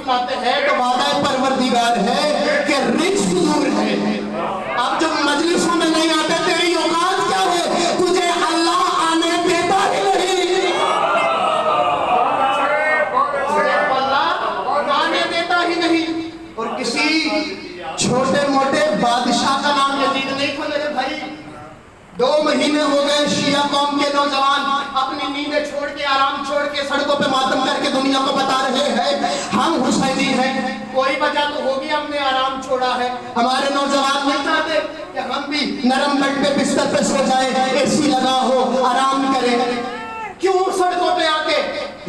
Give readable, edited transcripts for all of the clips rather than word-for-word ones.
لاتے ہیں تو وعدہ پروردگار ہے کہ رزق دور ہے. اب جب مجلسوں میں نہیں آتے تیری اوقات کیا ہے؟ تجھے اللہ آنے دیتا ہی نہیں. اللہ آنے دیتا ہی نہیں. اور کسی چھوٹے موٹے بادشاہ کا نام یزید نہیں تھا میرے بھائی. 2 مہینے ہو گئے شیعہ قوم کے نوجوان اپنی نیندیں چھوڑ کے آرام چھوڑ کے سڑکوں پہ ماتم کر کے دنیا کو بتا رہے ہیں ہم حسینی ہیں. کوئی وجہ تو ہوگی ہم نے آرام چھوڑا ہے. ہمارے نوجوان نہیں چاہتے کہ ہم بھی نرم بیڈ پہ بستر پہ سو جائیں, اے سی لگا ہو, آرام کریں. کیوں سڑکوں پہ آ کے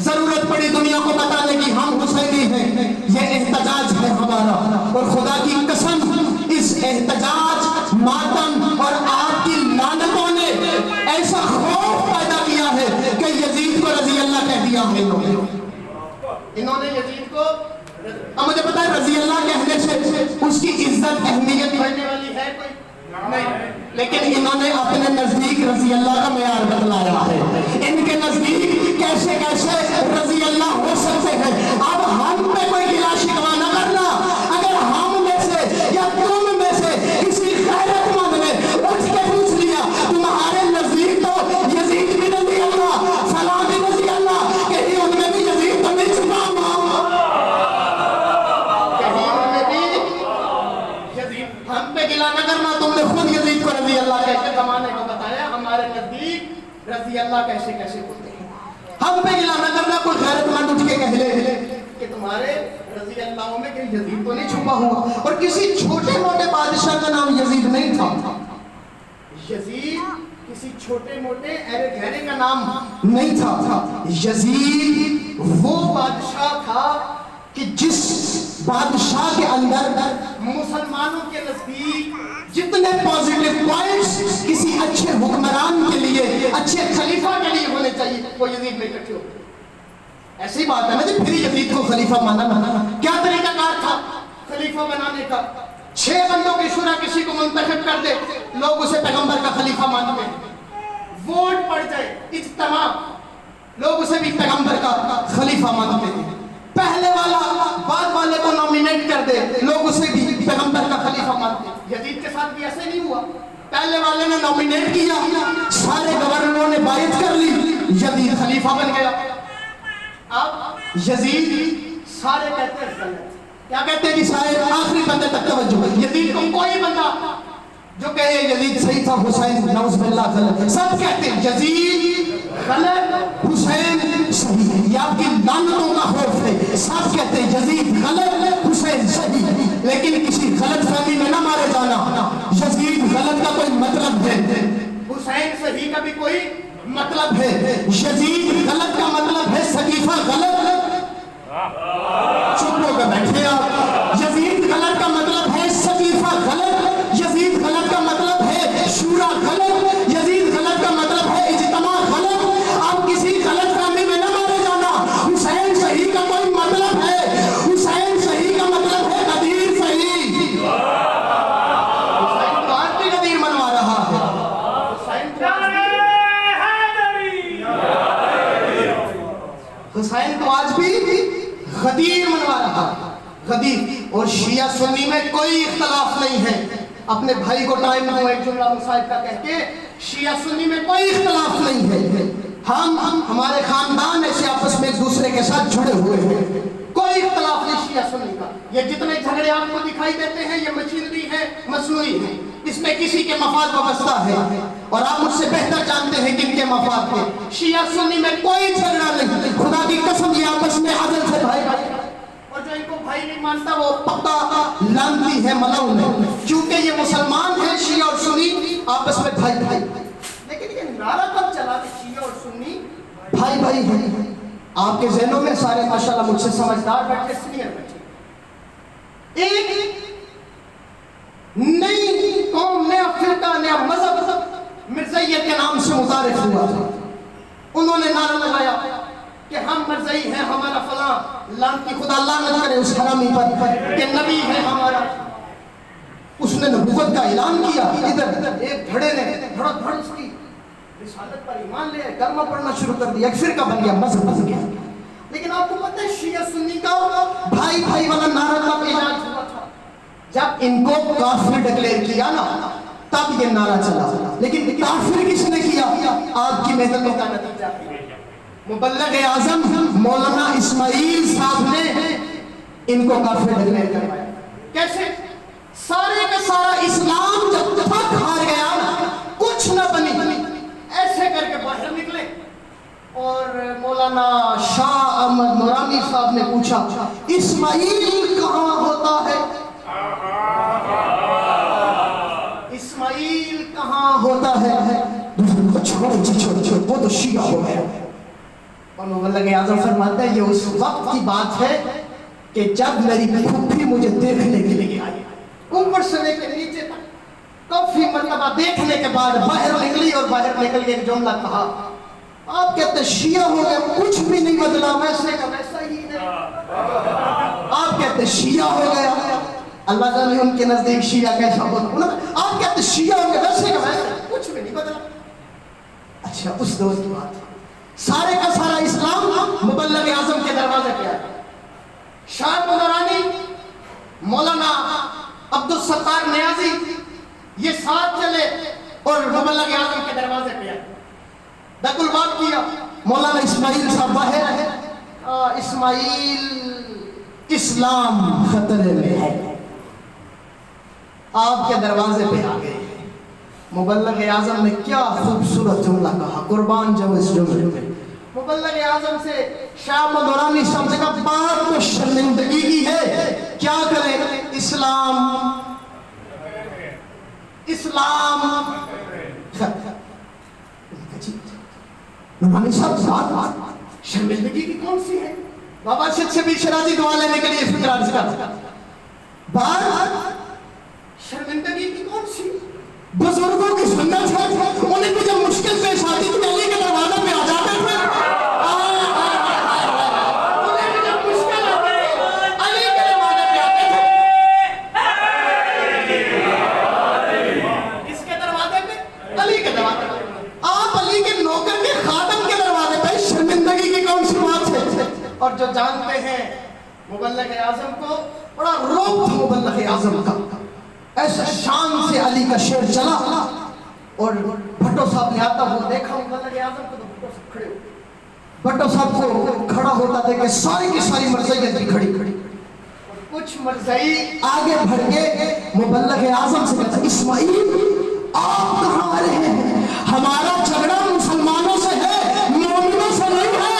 ضرورت پڑی دنیا کو بتانے کی ہم حسینی ہیں. یہ احتجاج ہے ہمارا, اور خدا کی قسم اس احتجاج, ماتم اور آپ کی لعنتوں نے ایسا خوف پیدا کیا ہے کہ یزید کو رضی اللہ کہہ دیا ہم انہوں نے یزید کو. اب مجھے پتا ہے رضی اللہ کہنے سے اس کی عزت اہمیت بڑھنے والی ہے کوئی نہیں, لیکن انہوں نے اپنے نزدیک رضی اللہ کا معیار بتلایا ہے. ان کے نزدیک کیسے کیسے رضی اللہ ہو سکتے ہیں. اب ہم پہ کوئی گلا شکوہ نہ کرنا. اگر ہم میں سے یا تم میں سے کسی غیرت مند نے اٹھ کے پوچھ لیا تمہارے نزدیک تو یزید بھی رضی اللہ, فلاں بھی رضی اللہ, کہیں ان میں بھی یزید تو نہیں چھپا ہوا, کہیں ان میں بھی یزید. ہم پہ گلا نہ کرنا, تم نے خود یزید کو رضی اللہ کہہ کے زمانے کو بتایا ہمارے نزدیک رضی اللہ کیسے کیسے ہوتے ہیں. ہم پہ گلا نہ کرنا. کوئی غیرت مند اٹھ کے کہہ لے کہ تمہارے رضی اللہ میں کہیں یزید تو نہیں چھپا ہوا. اور کسی چھوٹے موٹے بادشاہ کا نام یزید نہیں تھا. یزید کسی چھوٹے موٹے ایرے گھیرے کا نام نہیں تھا. یزید وہ بادشاہ تھا کہ جس بادشاہ کے اندر مسلمانوں کے نزدیک جتنے پازیٹیو پوائنٹس کسی اچھے حکمران کے لیے, اچھے خلیفہ کے لیے ہونے چاہیے, وہ یزید میں اکٹھے ہوتے. ایسی بات ہے نا جی, پھر یزید کو خلیفہ مانا. کیا طریقہ کار تھا خلیفہ بنانے کا؟ 6 بندوں کی شورا کسی کو منتخب کر دے, لوگ اسے پیغمبر کا خلیفہ مانتے ہیں. ووٹ پڑ جائے اجتماع, لوگ اسے بھی پیغمبر کا خلیفہ مانتے ہیں. پہلے والا بعد والے کو نومینیٹ کر دے, لوگ اسے بھی پیغمبر کا خلیفہ مانتے ہیں. یزید کے ساتھ بھی ایسے نہیں ہوا. پہلے والے نے نومینیٹ کیا, سارے گورنروں نے بائعت کر لی, یزید خلیفہ بن گیا. اب یزید سارے کہتے ہیں غلط. کیا کہتے ہیں کہ سارے آخری بندے تک توجہ. یزید کو کوئی بندہ جو کہے یزید صحیح تھا, حسین نعوذ باللہ غلط. سب کہتے ہیں یزید غلط, حسین صحیح. یہ آپ کی لعنتوں کا خوف ہے. سب کہتے ہیں یزید غلط, حسین صحیح. لیکن کسی غلط فہمی میں نہ مارے جانا. یزید غلط کا کوئی مطلب ہے, حسین صحیح کا بھی کوئی مطلب ہے. یزید غلط کا مطلب ہے سقیفہ غلط. چپ ہو کے بیٹھے آپ. یزید غلط کا مطلب ہے سقیفہ غلط. یزید غلط کا مطلب ہے شورا غلط. یزید غلط کا مطلب ہے اجتماع غلط. آپ کسی غلط فہمی میں نہ مارے جانا. حسین صحیح کا کوئی مطلب ہے, حسین صحیح کا مطلب ہے غدیر صحیح. حسین تو آج بھی غدیر منوا رہا ہے. حسین تو آج بھی غدیر منوا رہا ہے, غدیر. اور شیعہ سنی میں کوئی اختلاف نہیں ہے. اپنے بھائی کو ٹائم دو ایک جملہ مصائب کا کہہ کے, شیعہ سنی میں کوئی اختلاف نہیں ہے. ہم ہمارے خاندان ایسے آپس میں ایک دوسرے کے ساتھ جڑے ہوئے ہیں, کوئی اختلاف نہیں شیعہ سنی کا. یہ جتنے جھگڑے آپ کو دکھائی دیتے ہیں یہ مشینری ہے, مصنوعی ہے, اس میں کسی کے مفاد وابستہ ہے, اور آپ مجھ سے بہتر جانتے ہیں کہ ان کے مفاد ہے. شیعہ سنی میں کوئی جھگڑا نہیں. خدا کی قسم یہ آپس میں عدل سے بھائی بھائی, اور جو ان کو بھائی نہیں مانتا وہ پکا لعنتی ہے, ملعون ہے. کیونکہ یہ مسلمان ہیں شیعہ اور سنی آپس میں بھائی بھائی. لیکن یہ نعرہ کب چلا کہ شیعہ اور سنی بھائی بھائی ہیں؟ آپ کے ذہنوں میں سارے ماشاءاللہ مجھ سے سمجھدار بیٹھے, سینئر بیٹھے. ایک نئی قوم, نیا فرقہ, نیا مذہب مرزائیت کے نام سے متعارف ہوا تھا. انہوں نے نعرہ لگایا کہ ہم مرزائی ہیں, ہمارا فلاں, لعنتی خدا لعنت کرے اس حرامی پر کہ نبی ہے ہمارا. اس نے نبوت کا اعلان کیا. ادھر ایک بھڑے نے دھڑ دھڑ اس کی رسالت پر ایمان لے, کلمہ پڑھنا شروع کر دیا, ایک فرقہ بن گیا, مذہب بن گیا. لیکن آپ کو پتہ ہے شیعہ سنی کا بھائی بھائی والا نعرہ کب ایجاد ہوا تھا؟ جب ان کو کافر ڈکلیئر کیا نا تب یہ نعرہ چلا. لیکن کافر کس نے کیا؟ آپ کی محنتوں کا نتیجہ. مبلغ اعظم مولانا اسماعیل صاحب نے ان کو کافر ڈکلیئر کروایا. کیسے؟ سارے کا سارا اسلام جب تک ہار گیا نا کچھ نہ بنی ایسے کر کے باہر نکلے. اور مولانا شاہ احمد نورانی صاحب نے پوچھا اسماعیل کہاں ہوتا ہے؟ اسماعیل کہاں ہوتا ہے؟ چھوڑ وہ تو شیعہ ہو گیا. اور مبلغ اعظم فرماتے ہیں یہ اس وقت کی بات ہے کہ جب میری پھوپھی مجھے دیکھنے کے لیے آئی, اوپر سے لے کے نیچے تک کافی مرتبہ دیکھنے کے بعد باہر نکلی اور باہر نکل کے ایک جملہ کہا آپ کہتے شیعہ ہو گئے, کچھ بھی نہیں بدلا, ویسے کا ویسا ہی ہے. آپ کہتے شیعہ ہو گیا, اللہ تعالیٰ ان کے نزدیک شیعہ کیسا ہوتا. آپ کہتے شیعہ ہو گئے, ویسے کا ویسا, کچھ بھی نہیں بدلا. اچھا اس دوست کی بات, سارے کا سارا اسلام مبلغ اعظم کے دروازے پہ آیا. شاہ نورانی, مولانا عبدالستار نیازی یہ ساتھ چلے اور مبلغ اعظم کے دروازے پہ آئے. دکل بات کیا, مولانا اسماعیل صاحب باہر ہے. اسماعیل اسلام خطرے میں ہے, آپ کے دروازے پہ آ گئے. مبلغ اعظم نے کیا خوبصورت جملہ کہا, قربان جاؤں اس جملے پہ. مبلغ اعظم سے شاہ نورانی صاحب سے کہا بات تو شرمندگی کی ہے, کیا کریں, اسلام نورانی صاحب بات شرمندگی کی کون سی ہے؟ بابا ارشد شبیر شرازی دعا لینے کے لیے فکر عرض کرتا, بات شرمندگی کی کون سی؟ بزرگوں کی سنت ہے, انہیں بھی جب مشکل پیش آتی تو علی کے دروازے پہ آ جاتے ہیں. انہیں بھی جب مشکل آتی علی کے دروازے پہ آتے تھے. کس کے دروازے پہ؟ علی کے دروازے پہ. آپ علی کے نوکر کے خادم کے دروازے پہ, شرمندگی کی کون سی بات ہے؟ اور جو جانتے ہیں مبلغ اعظم کو, بڑا روب تھا مبلغ اعظم کا, ایسا شان سے علی کا شعر چلا. اور بھٹو صاحب نے آتا ہوا دیکھا مبلغ اعظم کو تو بھٹو صاحب کھڑے ہوئے. بھٹو صاحب کو کھڑا ہوتا تھا کہ ساری کی ساری مرزائیت بھی کھڑی کھڑی. کچھ مرزائی آگے بڑھ کے مبلغ اعظم سے کہتا اسماعیل آپ کہاں آ رہے ہیں؟ ہمارا جھگڑا مسلمانوں سے ہے, مومنوں سے نہیں ہے.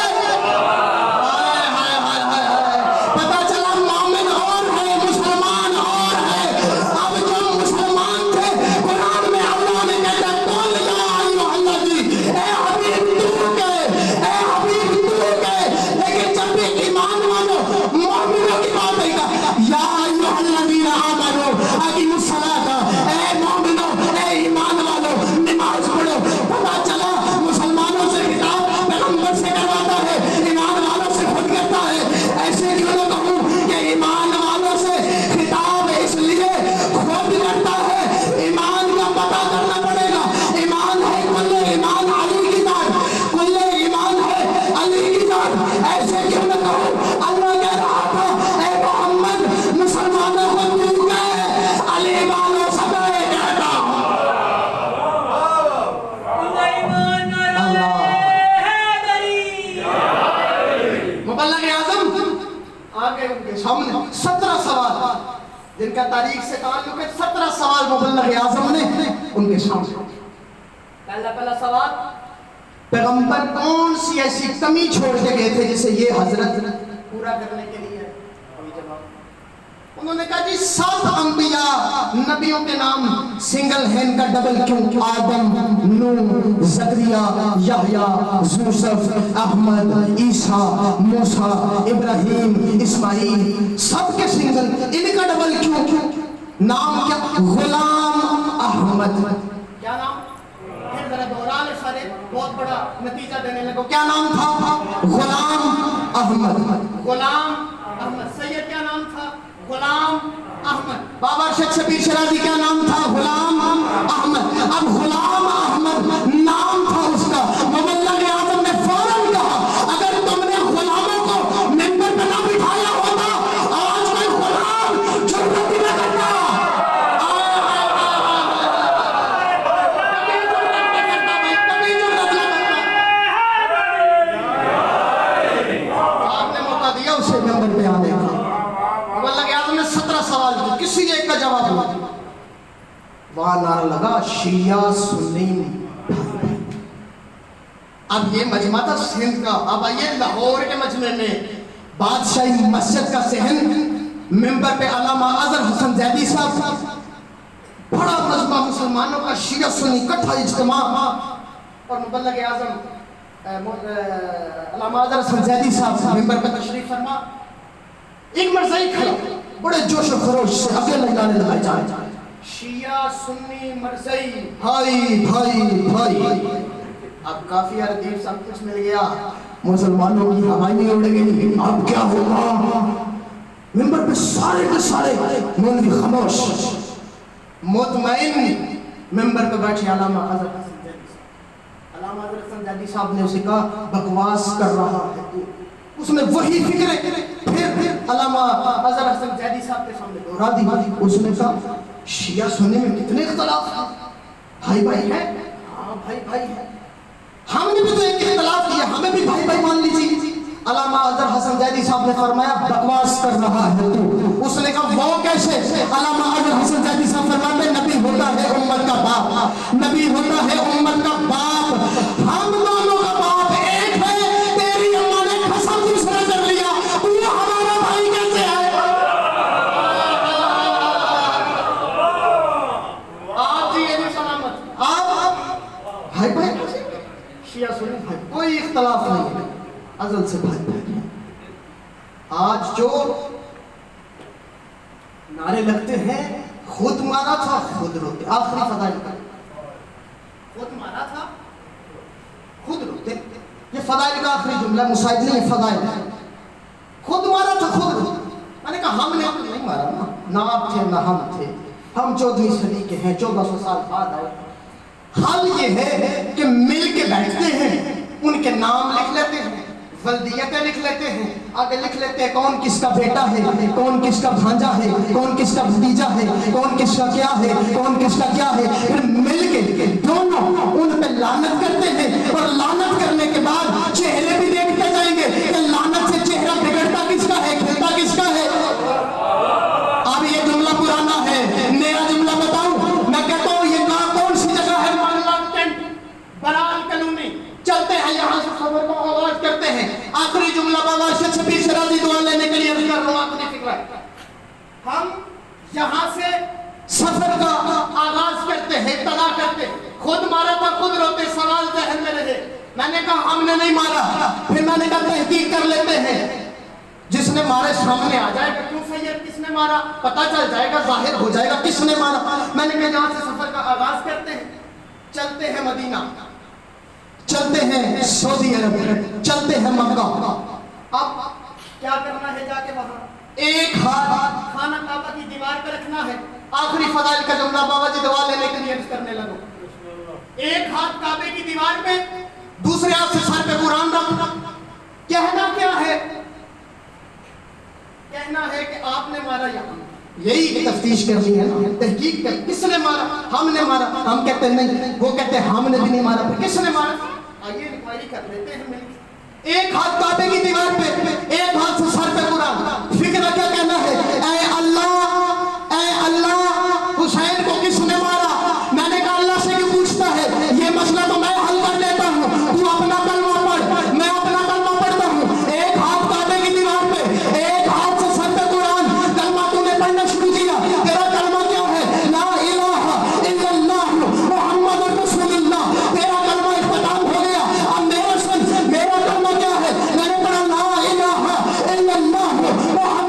سامنے 17 سوال جن کا تاریخ سے تعلق ہے, 17 سوال مبلغ اعظم نے ان کے سامنے. پہلا سوال, پیغمبر کون سی ایسی کمی چھوڑ کے گئے تھے جسے یہ حضرت پورا کرنے کے لیے؟ انہوں نے کہا جی 7 انبیاء نبیوں کے نام سنگل ہینڈ کا ڈبل کیوں, آدم, نوح, زکریا, یحییٰ, یوسف, احمد, عیسیٰ, موسیٰ, ابراہیم, اسماعیل, سب کے سنگل, ان کا ڈبل کیوں؟ نام کیا؟ غلام احمد. کیا نام؟ پھر ذرا دوران سارے بہت بڑا نتیجہ دینے لگو. کیا نام تھا؟ غلام احمد. غلام احمد. سید کیا نام تھا؟ غلام احمد. بابا ارشد شبیر شرازی کیا نام تھا؟ غلام احمد. اب غلام احمد نام تھا اس کا, مبلغ اعظم نے فوراً کہا اگر تم نے غلاموں کو کا جواب ہوا، وہاں نعرہ لگا شیعہ سنی بھائی بھائی۔ اب یہ مجمع تھا سندھ کا، اب آئیے لاہور کے مجمع میں بادشاہی مسجد کا صحن، ممبر پہ علامہ اظہر حسن زیدی صاحب، بڑا مجمع مسلمانوں کا شیعہ سنی اکٹھا اجتماع، اور مبلغ اعظم علامہ اظہر حسن زیدی صاحب ممبر پہ تشریف فرما، ایک مرزائی کھڑا بڑے جوش و خروش سے اگلے لگانے لگائے جائے، شیعہ سنی مرزائی بھائی بھائی بھائی۔ اب کافی ردیف سب کچھ مل گیا، مسلمانوں کی ہوائیں اڑ گئی، اب کیا ہوگا؟ ممبر پہ سارے کے سارے مولوی خاموش، مطمئن ممبر پہ بیٹھے علامہ اظہر حسن زیدی صاحب۔ علامہ اظہر حسن زیدی صاحب نے اسے کہا بکواس کر رہا ہے تو، اس نے وہی فکریں پھر علامہ اظہر حسن زیدی صاحب کے سامنے دہرا دی۔ اس نے کہا شیعہ سنی میں کتنے اختلاف ہیں، بھائی بھائی ہے، ہاں بھائی بھائی ہے، ہم نے بھی تو ایک اختلاف کیا، ہمیں بھی بھائی بھائی مان لیجیے۔ علامہ اظہر حسن زیدی صاحب نے فرمایا بکواس کر رہا ہے تو، اس نے کہا وہ کیسے؟ علامہ اظہر حسن زیدی صاحب فرماتے نبی ہوتا ہے امت کا باپ، نبی ہوتا ہے امت کا باپ، ہم دونوں کا باپ ایک ہے، تیری اماں نے قسم دوسرا کر لیا، تو ہمارا بھائی کیسے ہے؟ آپ جی یہ سلامت، آپ بھائی بھائی شیعہ سنی بھائی، کوئی اختلاف نہیں ہے، ازل سے بھائی بھائی۔ آج جو نعرے لگتے ہیں خود مارا تھا خود روتے، آخری فضائل کا خود مارا تھا خود روتے، یہ فضائل کا آخری جملہ، مسائل نہیں فضائل، خود مارا تھا خود روتے۔ میں نے کہا ہم نے نہیں مارا نا، نہ آپ تھے نہ ہم تھے، ہم 14ویں صدی کے ہیں، 1400 سال بعد آئے۔ حل یہ ہے کہ مل کے بیٹھتے ہیں، ان کے نام لکھ لیتے ہیں، ولدیتیں لکھ لیتے ہیں، آگے لکھ لیتے ہیں کون کس کا بیٹا ہے، کون کس کا بھانجا ہے، کون کس کا بھتیجا ہے، کون کس کا کیا ہے، کون کس کا کیا ہے، پھر مل کے دونوں ان پہ لعنت کرتے ہیں، اور لعنت کرنے کے بعد چہرے بھی دیکھتے جائیں گے کہ لعنت سے چہرہ بگڑتا کس کا ہے، کھلتا کس کا ہے۔ اب یہ جملہ پرانا ہے، نیا جملہ بتاؤں، میں کہتا ہوں یہ کہاں کون سی جگہ ہے؟ برال کلونی، چلتے ہیں یہاں سے خبر کو آغاز کرتے ہیں، آخری جملہ بابا شبیر شرازی دعا لینے کے لیے عرض کر رہا ہوں، اپنی فکر ہے، ہم یہاں سے سفر کا آغاز کرتے ہیں، ابتدا کرتے ہیں، خود مارا تھا خود روتے، سوال ذہن میں رہے، میں نے کہا ہم نے نہیں مارا، پھر میں نے کہا تحقیق کر لیتے ہیں، جس نے مارے سامنے آ جائے گا، کیوں سید کس نے مارا پتہ چل جائے گا، ظاہر ہو جائے گا کس نے مارا۔ میں نے کہا یہاں سے سفر کا آغاز کرتے ہیں، چلتے ہیں مدینہ، چلتے ہیں سعودی عرب، چلتے ہیں مکہ۔ اب کیا کرنا ہے؟ جا کے وہاں ایک ہاتھ خانہ کعبہ کی دیوار پہ رکھنا ہے، آخری فضائل کا جملہ بابا جی دعا لینے کے لیے عرض کرنے لگو، ایک ہاتھ کعبے کی دیوار پہ، دوسرے ہاتھ سے سر پہ قرآن رکھنا، کہنا کیا ہے؟ کہنا ہے کہ آپ نے مارا یا ہم نے، یہی تفتیش کرنی ہے نا، تحقیق کر کس نے مارا، ہم نے مارا، ہم کہتے ہیں نہیں، وہ کہتے ہیں ہم نے بھی نہیں مارا، پھر کس نے مارا؟ آئیے انکوائری کر لیتے ہیں مل کے، ایک ہاتھ کعبے کی دیوار پہ، ایک ہاتھ سے سر پہ قرآن، فکرہ کیا کہنا ہے؟ اے اللہ حسین کو کس نے مارا؟ میں نے کہا اللہ سے کیوں پوچھتا ہے، یہ مسئلہ تو میں حل کر لیتا ہوں، تو اپنا کلمہ پڑھ، میں اپنا کلمہ پڑھتا ہوں، ایک ہاتھ کعبے کی دیوار پہ، ایک ہاتھ سے سر پہ قرآن، کلمہ تو نے پڑھنا شروع کیا، تیرا کلمہ کیا ہے؟ لا الہ الا اللہ محمد رسول اللہ، تیرا کلمہ اختتام ہو گیا۔ اب میرا کلمہ کیا ہے؟ میں نے پڑھا لا الہ الا اللہ محمد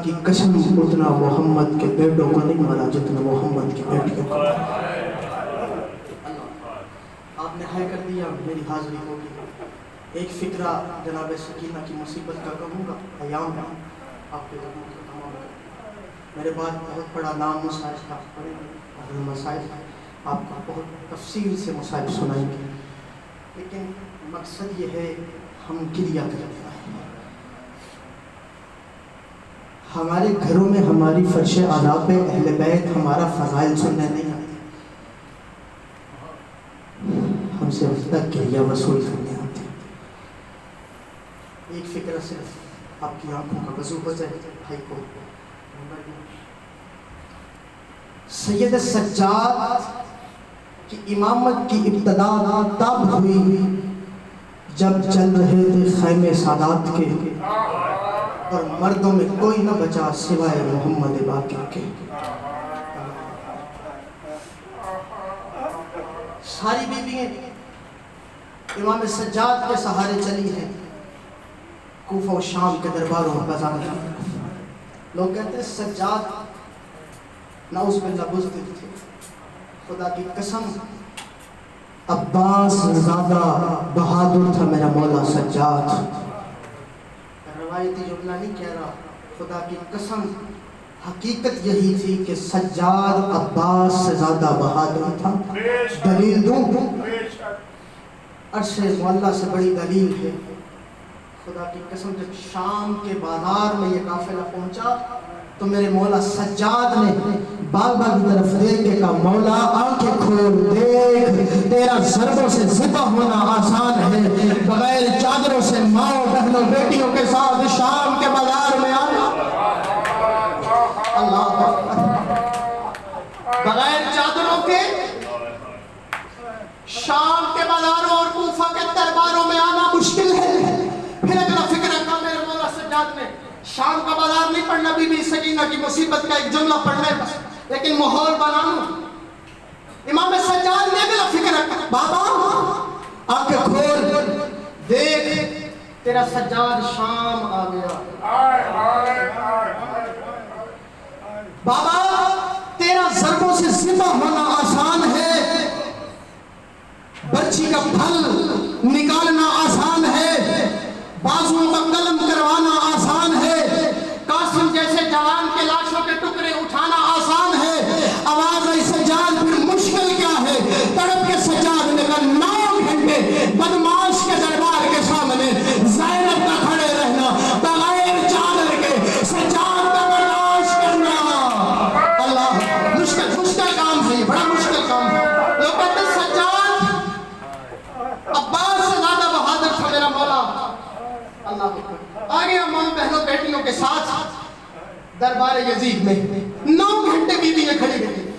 کی قسم اتنا محمد کے بیٹوں کو نہیں مارا جتنا محمد کی بیٹیوں کو مارا۔ آپ نے ہائے کر دیا، میری حاضری ہوگی۔ ایک فکرہ جناب سکینہ کی مصیبت کا کہوں گا، ایام ہے آپ کے لوگوں کا تمام ہے۔ میرے بعد بہت بڑا نام مسائل کا پڑھیں گے، مسائل آپ کو بہت تفصیل سے مسائل سنائیں گے، لیکن مقصد یہ ہے ہم گریہ کرتے ہیں۔ ہمارے گھروں میں ہماری فرش اعلیٰ پہ اہل بیت ہمارا فضائل سننے نہیں آتے، ہم سے وقت گریہ وصول کرنے آتے۔ ایک فکرہ صرف آپ کی آنکھوں کا وضو ہو جائے بھائی کو۔ سید سجاد کی امامت کی ابتدا تب ہوئی جب چل رہے تھے خیمے سادات کے، اور مردوں میں کوئی نہ بچا سوائے محمد باقر کے۔ ساری بیوییں امام سجاد کے سہارے چلی ہیں، کوفہ و شام کے درباروں میں بازار میں۔ لوگ کہتے ہیں سجاد نعوذ باللہ بزدل تھے، خدا کی قسم عباس زادہ بہادر تھا میرا مولا سجاد۔ روایتی جملہ نہیں کہہ رہا، خدا کی قسم حقیقت یہی تھی کہ سجاد عباس سے زیادہ بہادر تھا۔ دلیل دوں، عرش مولا سے بڑی دلیل ہے۔ خدا کی قسم جب شام کے بازار میں یہ قافلہ پہنچا تو میرے مولا سجاد نے بابا کی طرف دیکھ کے کہا، مولا آنکھیں کھول دیکھ، تیرا ضربوں سے ذبح ہونا آسان ہے، بغیر چادروں سے ماؤں بہنوں بیٹیوں کے ساتھ شام کے بازار میں آنا۔ اللہ بغیر چادروں کے شام کے بازاروں اور کوفہ کے درباروں میں آنا مشکل ہے۔ پھر اگلا فکر رکھا میرے مولا سجاد نے، شام کا بازار نہیں پڑھنا، بی بی سکینہ کی مصیبت کا ایک جملہ پڑھنا ہے بس، لیکن ماحول بنانا۔ امام سجاد نے اگلا فکر رکھا، بابا آنکھیں کھول دیکھ، تیرا سجاد شام آ گیا۔ بابا تیرا ضربوں سے ذبح ہونا آسان ہے، برچی کا پھل نکالنا آسان ہے، بازوؤں کا قلم کروانا آسان ہے، قاسم جیسے جوان کے لاشوں کے ٹکڑے اٹھانا آسان ہے، آواز سجاد پھر مشکل کیا ہے؟ تڑپ کے سجاد نے کہا 9 گھنٹے بدماش کے دربار کے سامنے زینب کا کھڑے رہنا، بغیر چادر کے سجاد کا برداشت کرنا۔ اللہ مشکل کام ہے، بڑا مشکل کام ہے۔ لوگ کہتے ہیں سجاد عباس سے زیادہ بہادر تھا میرا مولا۔ اللہ آگے امام بہنوں بیٹیوں کے ساتھ دربار یزید میں 9 گھنٹے بیویاں کھڑی رہی۔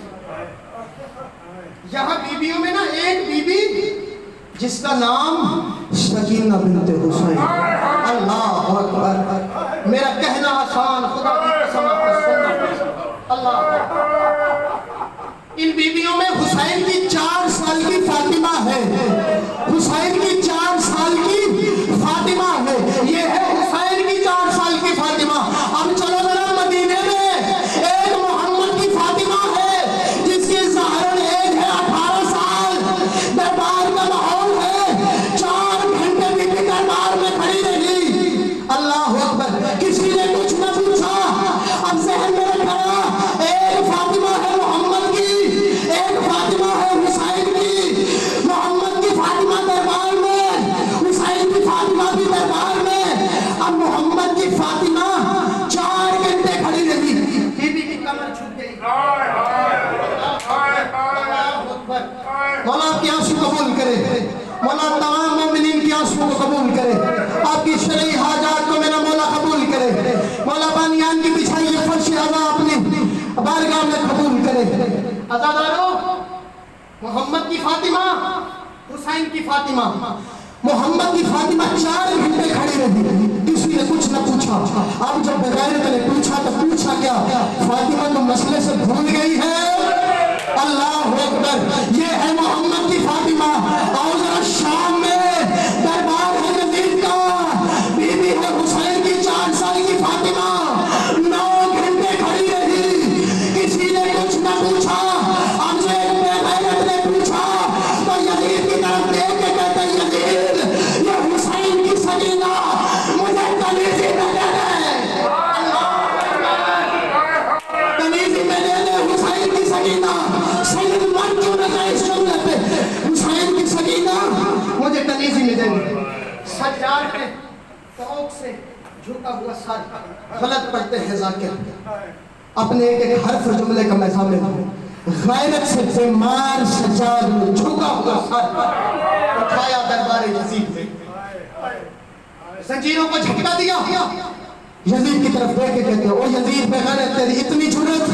یہاں بیویوں میں نا ایک بیوی جس کا نام سکینہ بنت حسین۔ اللہ اکبر، میرا کہنا آسان، خدا کی قسم آپ کو سننا۔ اللہ ان بیویوں میں حسین کی 4 سال کی فاطمہ ہے، حسین کی 4 سال کی فاطمہ ہے، یہ ہے حسین کی 4 سال کی فاطمہ۔ اب چلو ذرا مدینے میں ایک محمد کی فاطمہ ہے جس کی ظاہراً ایج ہے 18 سال، دربار کا ماحول ہے، 4 گھنٹے بی بی دربار میں کھڑی رہی۔ اللہ اکبر، کسی نے کچھ نہ پوچھا۔ اب ذہن میں رکھا ایک فاطمہ ہے محمد کی، ایک فاطمہ ہے حسین کی، محمد کی فاطمہ دربار میں، حسین کی فاطمہ بھی دربار میں۔ اب محمد کی فاطمہ 4 گھنٹے کھڑی رہی، بی بی کی کمر چھوٹ گئی۔ مولا آپ کی آنسو قبول کرے، مولا تمام مومنین کی آنسو کو قبول کرے، آپ کی شرعی حاجات کو میرا مولا قبول کرے، مولا بانیان کی بچھائی یہ فرش عزا اپنی بارگاہ میں قبول کرے۔ عزادارو، محمد کی فاطمہ، حسین کی فاطمہ، محمد کی فاطمہ 4 گھنٹے کھڑی رہی، کسی نے کچھ نہ پوچھا۔ اب جب بغیرت نے پوچھا تو پوچھا کیا؟ فاطمہ تو مسئلے سے بھول گئی ہے۔ اللہ اکبر، یہ ہے محمد کی فاطمہ۔ آؤ ذرا شام میں دربار ہے یزید کا، بی بی ہے حسین کی 4 سال کی فاطمہ، 9 جھکا ہوا سر غلط پڑھتے ہیں ذاکر اپنے ایک حرف جملے کا میں ضامن ہوں غیرت سے بیمار سجاد نے جھکا ہوا سر اٹھایا دربار یزید میں زنجیروں کو جھٹکا دیا یزید کی طرف دیکھ کے کہتے او یزید بے غیرت تیری اتنی جرأت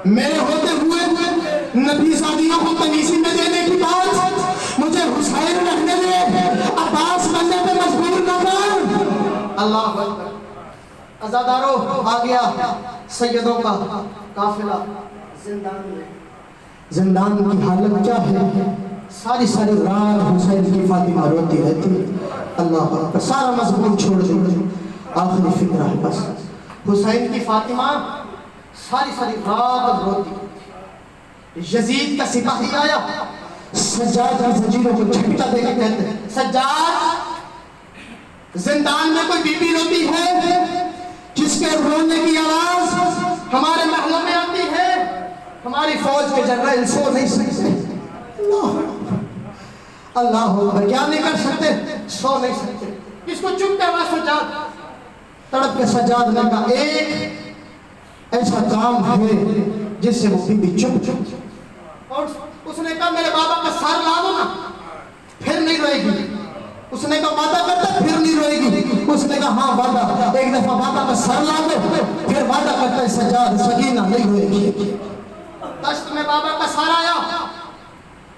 میرے ہوتے ہوئے نبی زادیوں کو کنیسی میں دینے کی بات مجھے حسین رہنے دے عباس بننے پہ مجبور نہ کر اللہ اکبر عزاداروں آ گیا سیدوں کا قافلہ زندان کی حالت کیا ہے ساری رات حسین کی فاطمہ روتی رہتی اللہ اکبر سارا مضمون چھوڑ دیں آخری فکرہ ہے بس حسین کی فاطمہ ساری رات روتی یزید کا سپاہی آیا سجاد کی زنجیروں کو جھٹکا دے کے کہتے ہیں سجاد زندان میں کوئی بی بی روتی ہے جس کے رونے کی آواز ہمارے محلوں میں آتی ہے ہماری فوج کے جنرل سو نہیں سکتے اللہ اکبر کیا نہیں کر سکتے سو نہیں سکتے اس کو چپ کروا سجاد تڑپ کے سجاد نے کہا ایک ایسا کام ہے جس سے وہ بی چپ اور اس نے کہا میرے بابا کا سر لا دو نا پھر نہیں روئے گی اس نے کہا وعدہ کرتا پھر نہیں روئے گی اس نے کہا ہاں وعدہ ایک دفعہ بابا کا سر لا دو پھر وعدہ کرتا ہے سجاد سکینہ نہیں روئے گی دشت میں بابا کا سر آیا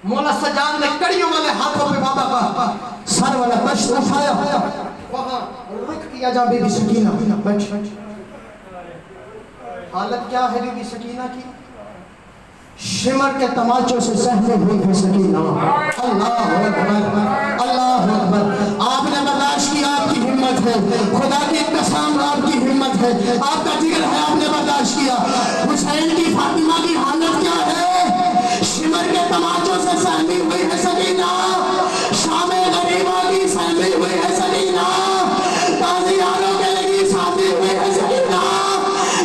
مولا سجاد نے کڑیوں والے ہاتھوں پہ بابا کا سر والا دشت اٹھایا وہاں رخ کیا جا بی بی سکینہ بیٹھ حالت کیا ہے بی بی سکینہ کی شمر کے تماچوں سے سہمے ہوئی ہے سکینہ اللہ اکبر اللہ اکبر آپ نے برداشت کی آپ کی ہمت ہے خدا کی قسم آپ کی ہمت ہے آپ کا جگر ہے آپ نے برداشت کیا حسین کی فاطمہ کی حالت کیا ہے شمر کے تماچوں سے سہمی ہوئی ہے سکینہ شام غریبہ کی سہمی ہوئی ہے سکینہ تازیانوں کے لگی سہمی ہوئی ہے سکینہ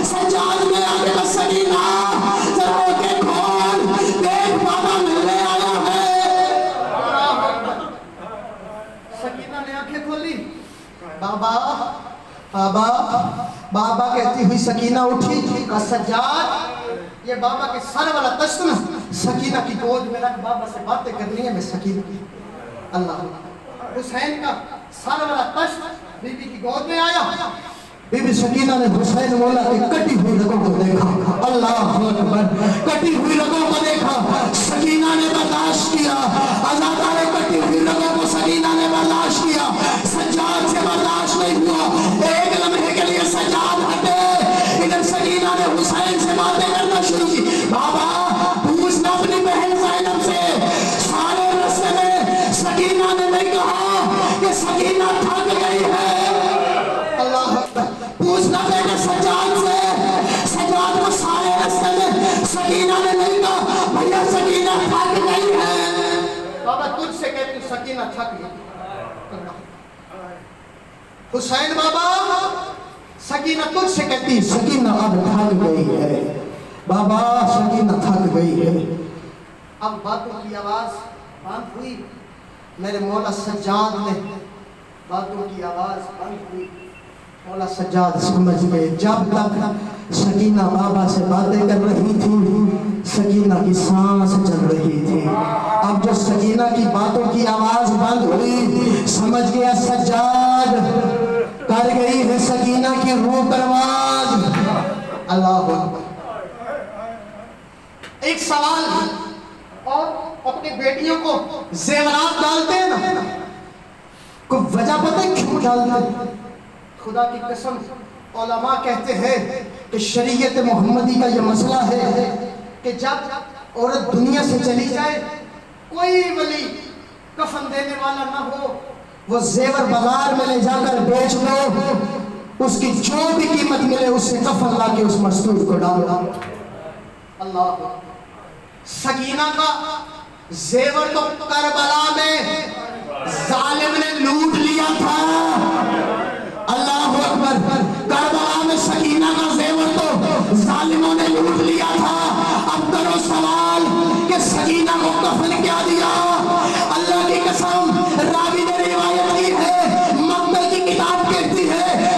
سجاد میں آگے بس سکینہ ذرا کے کھول دیکھ بابا ملنے آیا ہے سکینہ نے آنکھیں کھولی بابا بابا بابا کہتی ہوئی سکینہ اٹھی کہا سجاد یہ بابا کے سر والا تشت نا سکینہ کی گود میں رکھ بابا سے باتیں کرنی ہے میں سکینہ کی اللہ حسین کا سر والا تشت بی بی کی گود میں آیا بی بی سکینہ نے حسین مولا کی کٹی ہوئی رگوں کو دیکھا اللہ اکبر کٹی ہوئی رگوں کو دیکھا سکینہ نے برداشت کیا آزادہ نے کٹی ہوئی رگوں کو سکینہ نے برداشت کیا سجاد سے برداشت نہیں ہوا ایک لمحے کے لیے سجاد ہٹے ادھر سکینہ نے حسین سے باتیں کرنا شروع کی بابا پوچھنا اپنی بہن زینب سے سارے رستے میں سکینہ نے نہیں کہا کہ سکینہ تھک گئی ہے اللہ اکبر پوچھنا بیٹے سجاد سے سجاد کو سارے رستے میں سکینہ نے نہیں کہا بھیا سکینہ تھک گئی ہے بابا تجھ سے کہتی سکینہ تھک گئی حسین بابا سکینہ تجھ سے کہتی سکینہ اب تھک گئی ہے بابا سکینہ تھک گئی ہے اب باتوں کی آواز بند ہوئی میرے مولا سجاد نے باتوں کی آواز بند ہوئی مولا سجاد سمجھ گئے جب تک سکینہ بابا سے باتیں کر رہی تھی سکینہ کی سانس چل رہی تھی اب جو سکینہ کی باتوں کی آواز بند ہوئی سمجھ گیا سجاد کر گئی ہے سکینہ کی روح پرواز اللہ اکبر ایک سوال اور اپنی بیٹیوں کو زیورات ڈالتے ہیں نا کوئی وجہ پتہ ہے کیوں ڈالتے ہیں خدا کی قسم علماء کہتے ہیں کہ شریعت محمدی کا یہ مسئلہ ہے کہ جب عورت دنیا سے چلی جائے کوئی ولی کفن دینے والا نہ ہو وہ زیور بازار میں لے جا کر بیچ لو اس کی جو بھی قیمت ملے اس سے کفن لا کے اس مستور کو ڈالو اللہ سکینہ کا زیور تو کربلا میں ظالم نے لوٹ لیا تھا اللہ اکبر کربلا میں سکینہ کا زیور تو ظالموں نے لوٹ لیا تھا اب کرو سوال کہ سکینہ کو کفن کیا دیا اللہ کی قسم راوی نے روایت کی ہے مقبل کی کتاب کہتی ہے